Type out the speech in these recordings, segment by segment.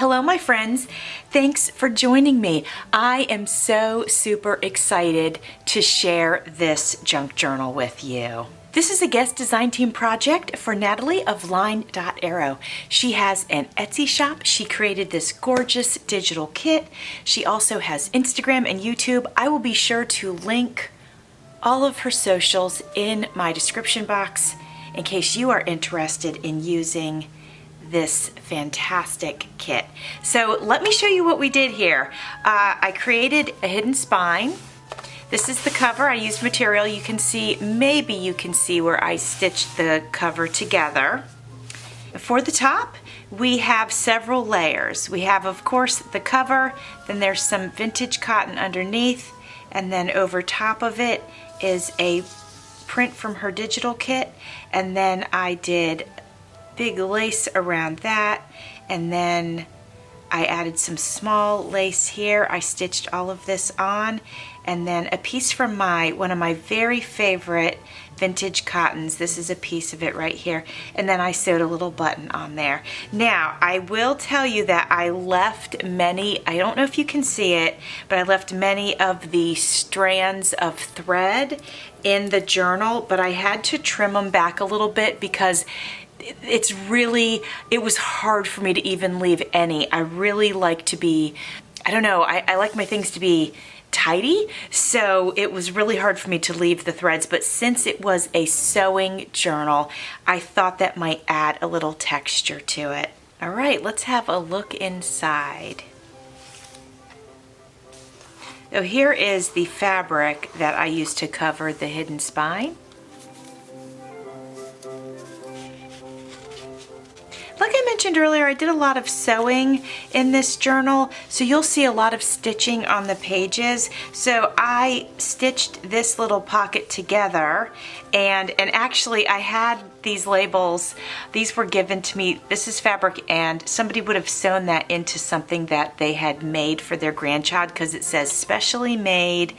Hello, my friends. Thanks for joining me. I am so super excited to share this junk journal with you. This is a guest design team project for Natalie of LineDotArrow. She has an Etsy shop. She created this gorgeous digital kit. She also has Instagram and YouTube. I will be sure to link all of her socials in my description box in case you are interested in using this fantastic kit. So let me show you what we did here. I created a hidden spine. This is the cover. I used material. You can see, maybe you can see where I stitched the cover together. For the top, we have several layers. We have, of course, the cover, then there's some vintage cotton underneath, and then over top of it is a print from her digital kit, and then I did big lace around that, and then I added some small lace here. I stitched all of this on, and then a piece from one of my very favorite vintage cottons. This is a piece of it right here, and then I sewed a little button on there. Now I will tell you that I left many, I don't know if you can see it, but I left many of the strands of thread in the journal, but I had to trim them back a little bit because it was hard for me to even leave any. I really like to be, I don't know, I like my things to be tidy, so it was really hard for me to leave the threads, but since it was a sewing journal, I thought that might add a little texture to it. All right, let's have a look inside. So here is the fabric that I used to cover the hidden spine. Like I mentioned earlier, I did a lot of sewing in this journal, so you'll see a lot of stitching on the pages. So I stitched this little pocket together, and actually I had these labels. These were given to me. This is fabric, and somebody would have sewn that into something that they had made for their grandchild because it says specially made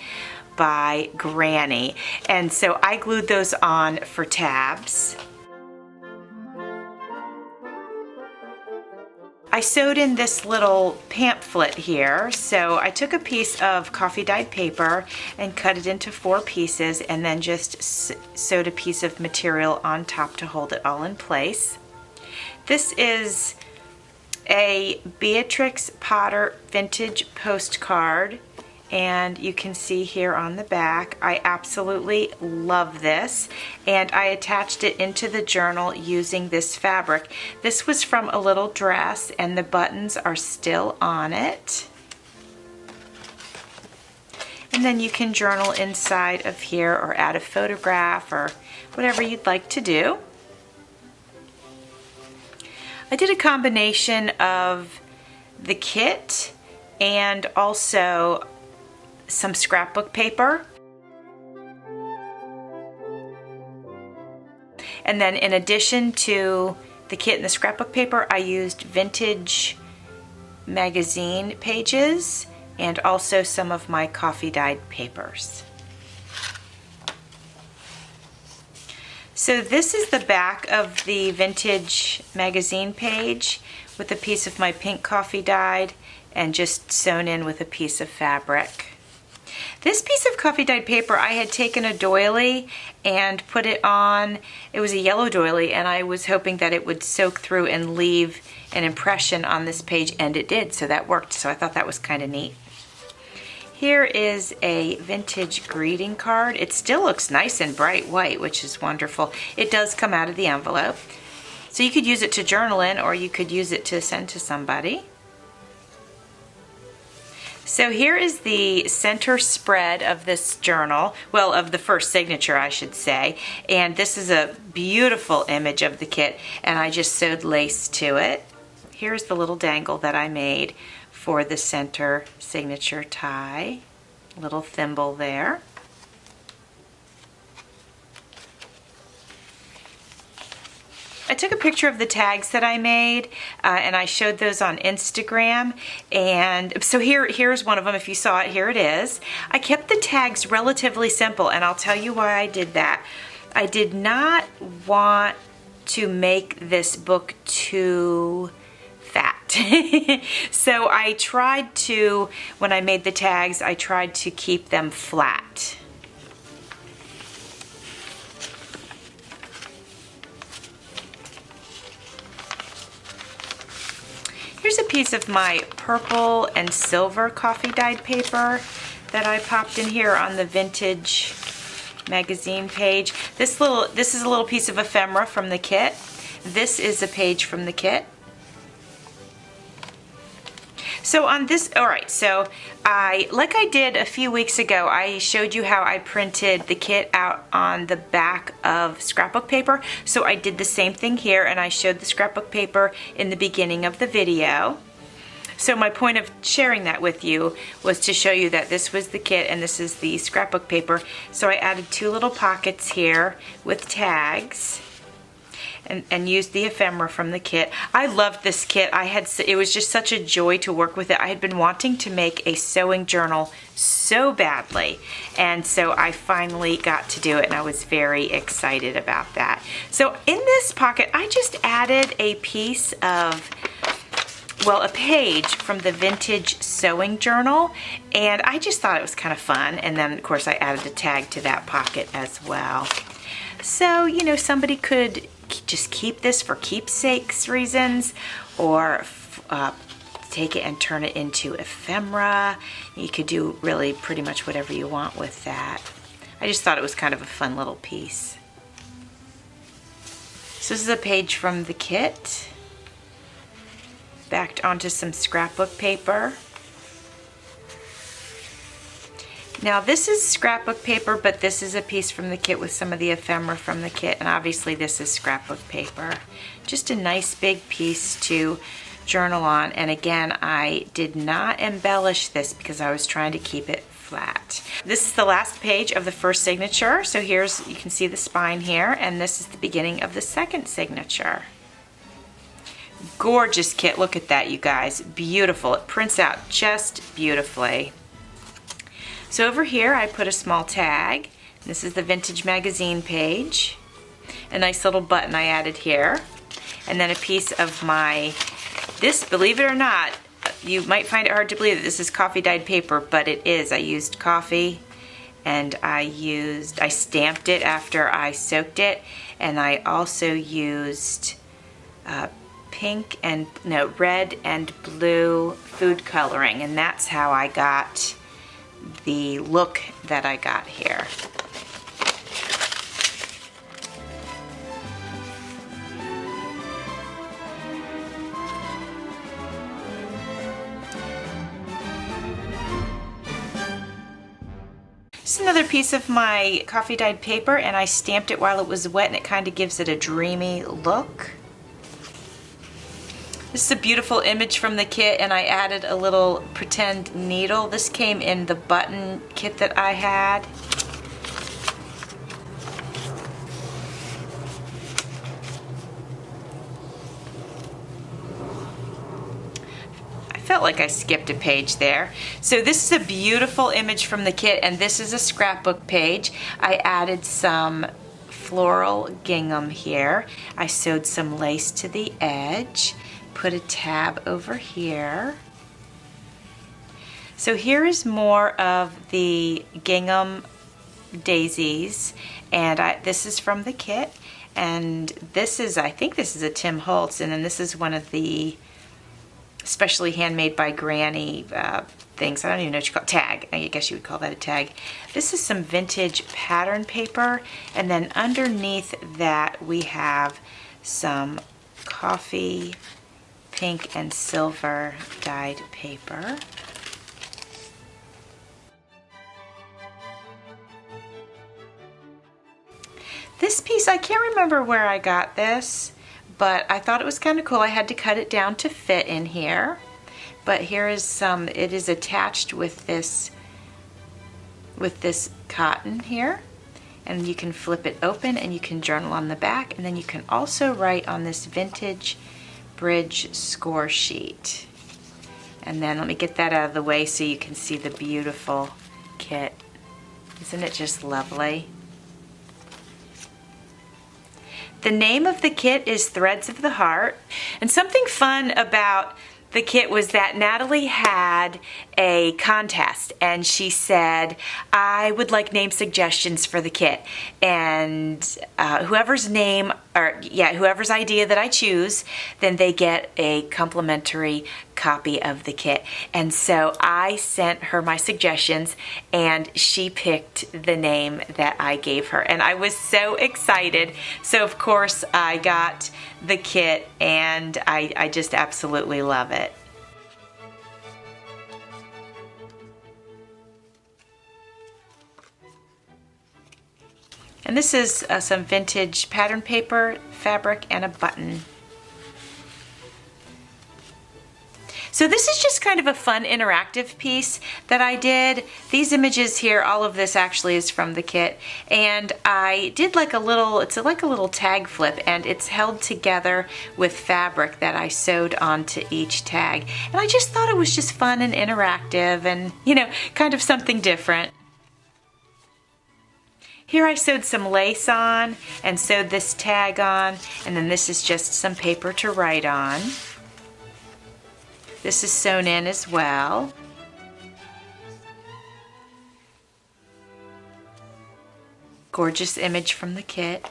by Granny. And so I glued those on for tabs. I sewed in this little pamphlet here. So I took a piece of coffee dyed paper and cut it into 4 pieces, and then just sewed a piece of material on top to hold it all in place. This is a Beatrix Potter vintage postcard, and you can see here on the back, I absolutely love this, and I attached it into the journal using this fabric. This was from a little dress, and the buttons are still on it. And then you can journal inside of here or add a photograph or whatever you'd like to do. I did a combination of the kit and also some scrapbook paper. And then in addition to the kit and the scrapbook paper, I used vintage magazine pages and also some of my coffee dyed papers. So this is the back of the vintage magazine page with a piece of my pink coffee dyed and just sewn in with a piece of fabric. This piece of coffee dyed paper, I had taken a doily and put it on. It was a yellow doily, and I was hoping that it would soak through and leave an impression on this page, and it did, so that worked. So I thought that was kind of neat. Here is a vintage greeting card. It still looks nice and bright white, which is wonderful. It does come out of the envelope. So you could use it to journal in, or you could use it to send to somebody. So here is the center spread of this journal, well, of the first signature, I should say, and this is a beautiful image of the kit, and I just sewed lace to it. Here's the little dangle that I made for the center signature tie, little thimble there. I took a picture of the tags that I made and I showed those on Instagram, and so here's one of them. If you saw it, here it is. I kept the tags relatively simple, and I'll tell you why I did that. I did not want to make this book too fat. So I tried to, when I made the tags, I tried to keep them flat. Here's a piece of my purple and silver coffee dyed paper that I popped in here on the vintage magazine page. This is a little piece of ephemera from the kit. This is a page from the kit. So on this, all right, so like I did a few weeks ago, I showed you how I printed the kit out on the back of scrapbook paper. So I did the same thing here, and I showed the scrapbook paper in the beginning of the video. So my point of sharing that with you was to show you that this was the kit and this is the scrapbook paper. So I added 2 little pockets here with tags. And used the ephemera from the kit. I loved this kit. It was just such a joy to work with it. I had been wanting to make a sewing journal so badly, and so I finally got to do it, and I was very excited about that. So in this pocket, I just added a piece of, well, a page from the vintage sewing journal, and I just thought it was kind of fun. And then of course I added a tag to that pocket as well. So, you know, somebody could just keep this for keepsakes reasons, or take it and turn it into ephemera. You could do really pretty much whatever you want with that. I just thought it was kind of a fun little piece. So this is a page from the kit, backed onto some scrapbook paper. Now this is scrapbook paper, but this is a piece from the kit with some of the ephemera from the kit, and obviously this is scrapbook paper. Just a nice big piece to journal on, and again, I did not embellish this because I was trying to keep it flat. This is the last page of the first signature, so you can see the spine here, and this is the beginning of the second signature. Gorgeous kit, look at that, you guys, beautiful. It prints out just beautifully. So over here I put a small tag. This is the vintage magazine page. A nice little button I added here. And then a piece of this, believe it or not, you might find it hard to believe that this is coffee dyed paper, but it is. I used coffee, and I stamped it after I soaked it, and I also used red and blue food coloring, and that's how I got the look that I got here. This is another piece of my coffee dyed paper, and I stamped it while it was wet, and it kind of gives it a dreamy look. This is a beautiful image from the kit, and I added a little pretend needle. This came in the button kit that I had. I felt like I skipped a page there. So this is a beautiful image from the kit, and this is a scrapbook page. I added some floral gingham here. I sewed some lace to the edge. Put a tab over here. So here is more of the gingham daisies, and this is from the kit, and this is, I think this is a Tim Holtz, and then this is one of the specially handmade by Granny things. I don't even know what you call it. Tag. I guess you would call that a tag. This is some vintage pattern paper, and then underneath that we have some coffee pink and silver dyed paper. This piece, I can't remember where I got this, but I thought it was kind of cool. I had to cut it down to fit in here, but here is it is attached with this cotton here, and you can flip it open and you can journal on the back, and then you can also write on this vintage bridge score sheet. And then let me get that out of the way so you can see the beautiful kit. Isn't it just lovely? The name of the kit is Threads of the Heart, and something fun about the kit was that Natalie had a contest and she said, I would like name suggestions for the kit, and whoever's idea that I choose, then they get a complimentary copy of the kit. And so I sent her my suggestions and she picked the name that I gave her, and I was so excited. So of course I got the kit and I just absolutely love it. And this is some vintage pattern paper, fabric, and a button. So this is just kind of a fun interactive piece that I did. These images here, all of this actually is from the kit. And I did like a little, it's like a little tag flip, and it's held together with fabric that I sewed onto each tag. And I just thought it was just fun and interactive and, you know, kind of something different. Here I sewed some lace on and sewed this tag on, and then this is just some paper to write on. This is sewn in as well. Gorgeous image from the kit.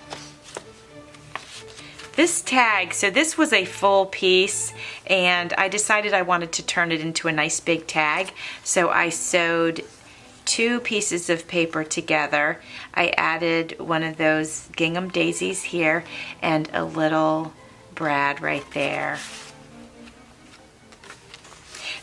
This tag, so this was a full piece, and I decided I wanted to turn it into a nice big tag. So I sewed 2 pieces of paper together. I added one of those gingham daisies here and a little brad right there.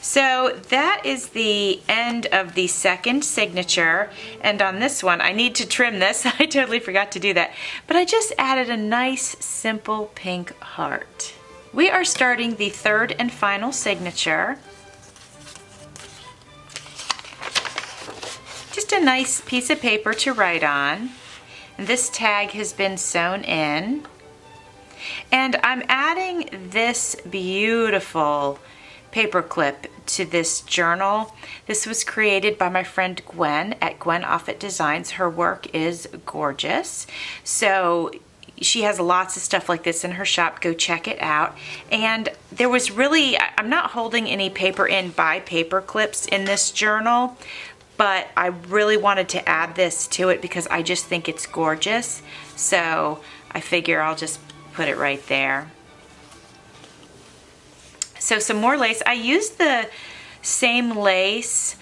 So that is the end of the second signature, and on this one I need to trim this. I totally forgot to do that, but I just added a nice simple pink heart. We are starting the third and final signature. Just a nice piece of paper to write on, and this tag has been sewn in, and I'm adding this beautiful paper clip to this journal. This was created by my friend Gwen at Gwen Offutt Designs. Her work is gorgeous. So she has lots of stuff like this in her shop. Go check it out. And there was really, I'm not holding any paper in by paper clips in this journal, but I really wanted to add this to it because I just think it's gorgeous. So I figure I'll just put it right there. So some more lace. I used the same lace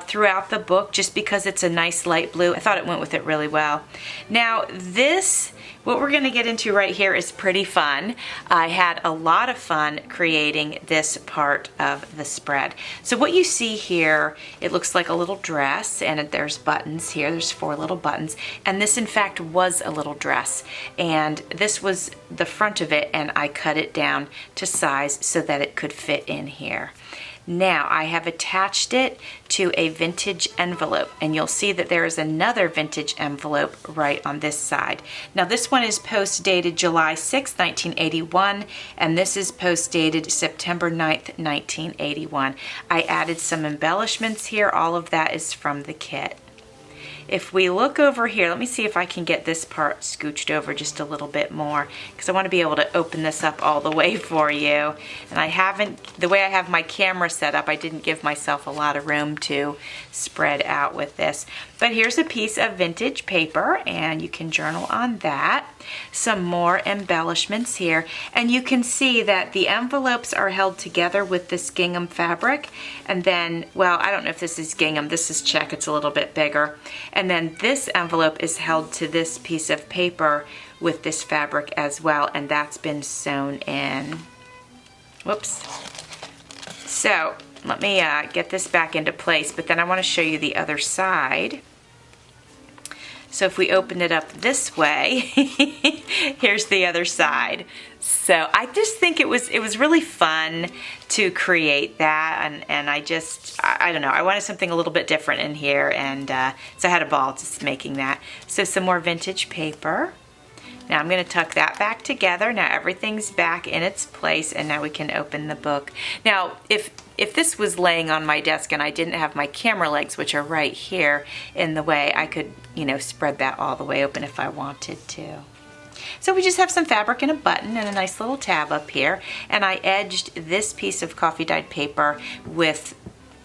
throughout the book just because it's a nice light blue. I thought it went with it really well. Now this, what we're going to get into right here is pretty fun. I had a lot of fun creating this part of the spread. So what you see here, it looks like a little dress, and there's buttons here. There's 4 little buttons, and this in fact was a little dress, and this was the front of it, and I cut it down to size so that it could fit in here. Now I have attached it to a vintage envelope, and you'll see that there is another vintage envelope right on this side. Now this one is post dated July 6, 1981, and this is post dated September 9th, 1981. I added some embellishments here. All of that is from the kit. If we look over here, let me see if I can get this part scooched over just a little bit more, because I want to be able to open this up all the way for you. And I haven't, the way I have my camera set up, I didn't give myself a lot of room to spread out with this. But here's a piece of vintage paper, and you can journal on that. Some more embellishments here, and you can see that the envelopes are held together with this gingham fabric, and then, well, I don't know if this is gingham, this is check, it's a little bit bigger, and then this envelope is held to this piece of paper with this fabric as well, and that's been sewn in. Whoops. So let me get this back into place, but then I want to show you the other side. So if we open it up this way, here's the other side. So I just think it was really fun to create that, and I don't know, I wanted something a little bit different in here, and so I had a ball just making that. So some more vintage paper. Now I'm going to tuck that back together. Now everything's back in its place, and now we can open the book. Now if this was laying on my desk and I didn't have my camera legs, which are right here in the way, I could, you know, spread that all the way open if I wanted to. So we just have some fabric and a button and a nice little tab up here, and I edged this piece of coffee dyed paper with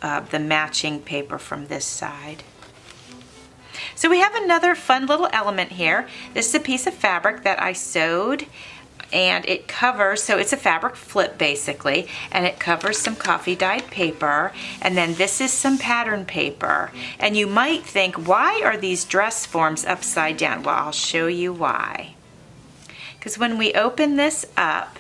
the matching paper from this side. So we have another fun little element here. This is a piece of fabric that I sewed, and it covers, so it's a fabric flip basically, and it covers some coffee dyed paper, and then this is some pattern paper. And you might think, why are these dress forms upside down? Well, I'll show you why. Because when we open this up,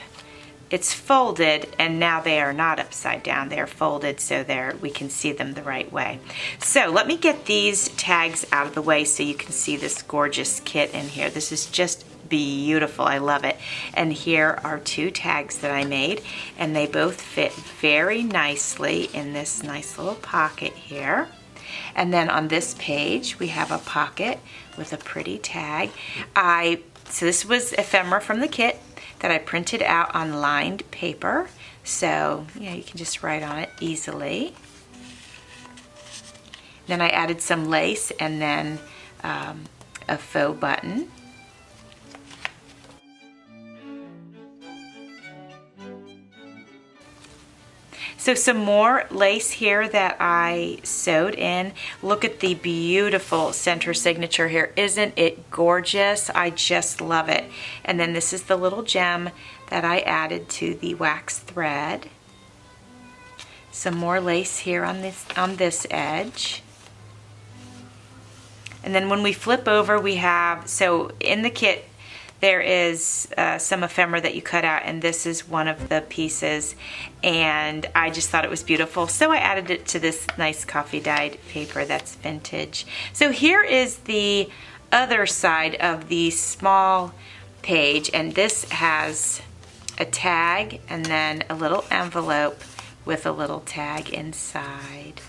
it's folded, and now they are not upside down. They're folded so we can see them the right way. So let me get these tags out of the way so you can see this gorgeous kit in here. This is just beautiful. I love it. And here are two tags that I made, and they both fit very nicely in this nice little pocket here. And then on this page, we have a pocket with a pretty tag. So this was ephemera from the kit that I printed out on lined paper. So, you can just write on it easily. Then I added some lace and then a faux button. So some more lace here that I sewed in. Look at the beautiful center signature here. Isn't it gorgeous? I just love it. And then this is the little gem that I added to the wax thread. Some more lace here on this edge. And then when we flip over, we have, so in the kit, there is some ephemera that you cut out, and this is one of the pieces, and I just thought it was beautiful, so I added it to this nice coffee dyed paper that's vintage. So here is the other side of the small page, and this has a tag and then a little envelope with a little tag inside.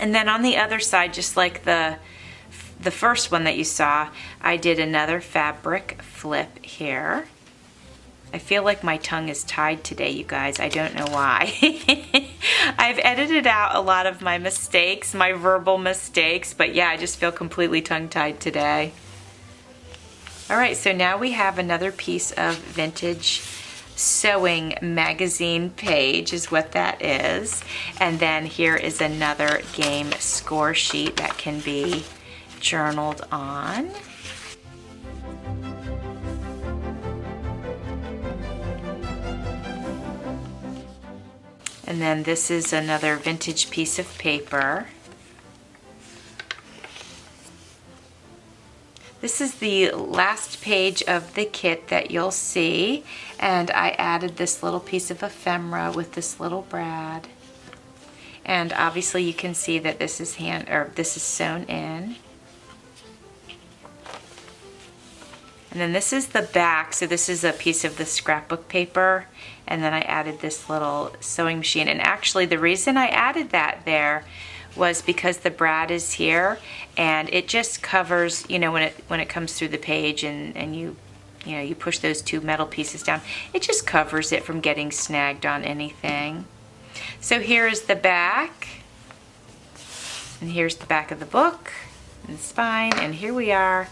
And then on the other side, just like the first one that you saw, I did another fabric flip here. I feel like my tongue is tied today, you guys. I don't know why. I've edited out a lot of my mistakes, my verbal mistakes, but yeah, I just feel completely tongue-tied today. All right, so now we have another piece of vintage sewing magazine page is what that is. And then here is another game score sheet that can be journaled on. And then this is another vintage piece of paper. This is the last page of the kit that you'll see, and I added this little piece of ephemera with this little brad. And obviously you can see that this is sewn in. And then this is the back, so this is a piece of the scrapbook paper, and then I added this little sewing machine. And actually the reason I added that there was because the brad is here, and it just covers, when it comes through the page and you push those two metal pieces down, it just covers it from getting snagged on anything. So here is the back, and here's the back of the book and the spine, and here we are,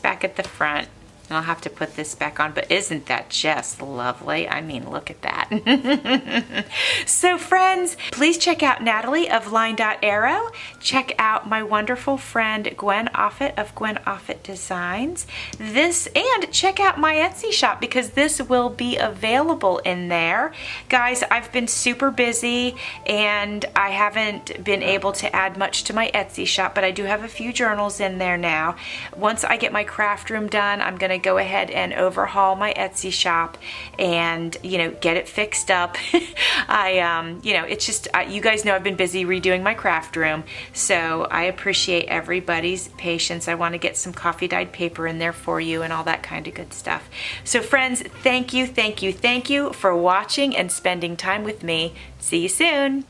back at the front. And I'll have to put this back on, but isn't that just lovely? I mean, look at that. So friends, please check out Natalie of LineDotArrow. Check out my wonderful friend Gwen Offutt of Gwen Offutt Designs. And check out my Etsy shop, because this will be available in there. Guys, I've been super busy and I haven't been able to add much to my Etsy shop, but I do have a few journals in there now. Once I get my craft room done, I'm gonna go ahead and overhaul my Etsy shop and get it fixed up. It's just you guys know I've been busy redoing my craft room, so I appreciate everybody's patience. I want to get some coffee dyed paper in there for you and all that kind of good stuff. So friends, thank you for watching and spending time with me. See you soon.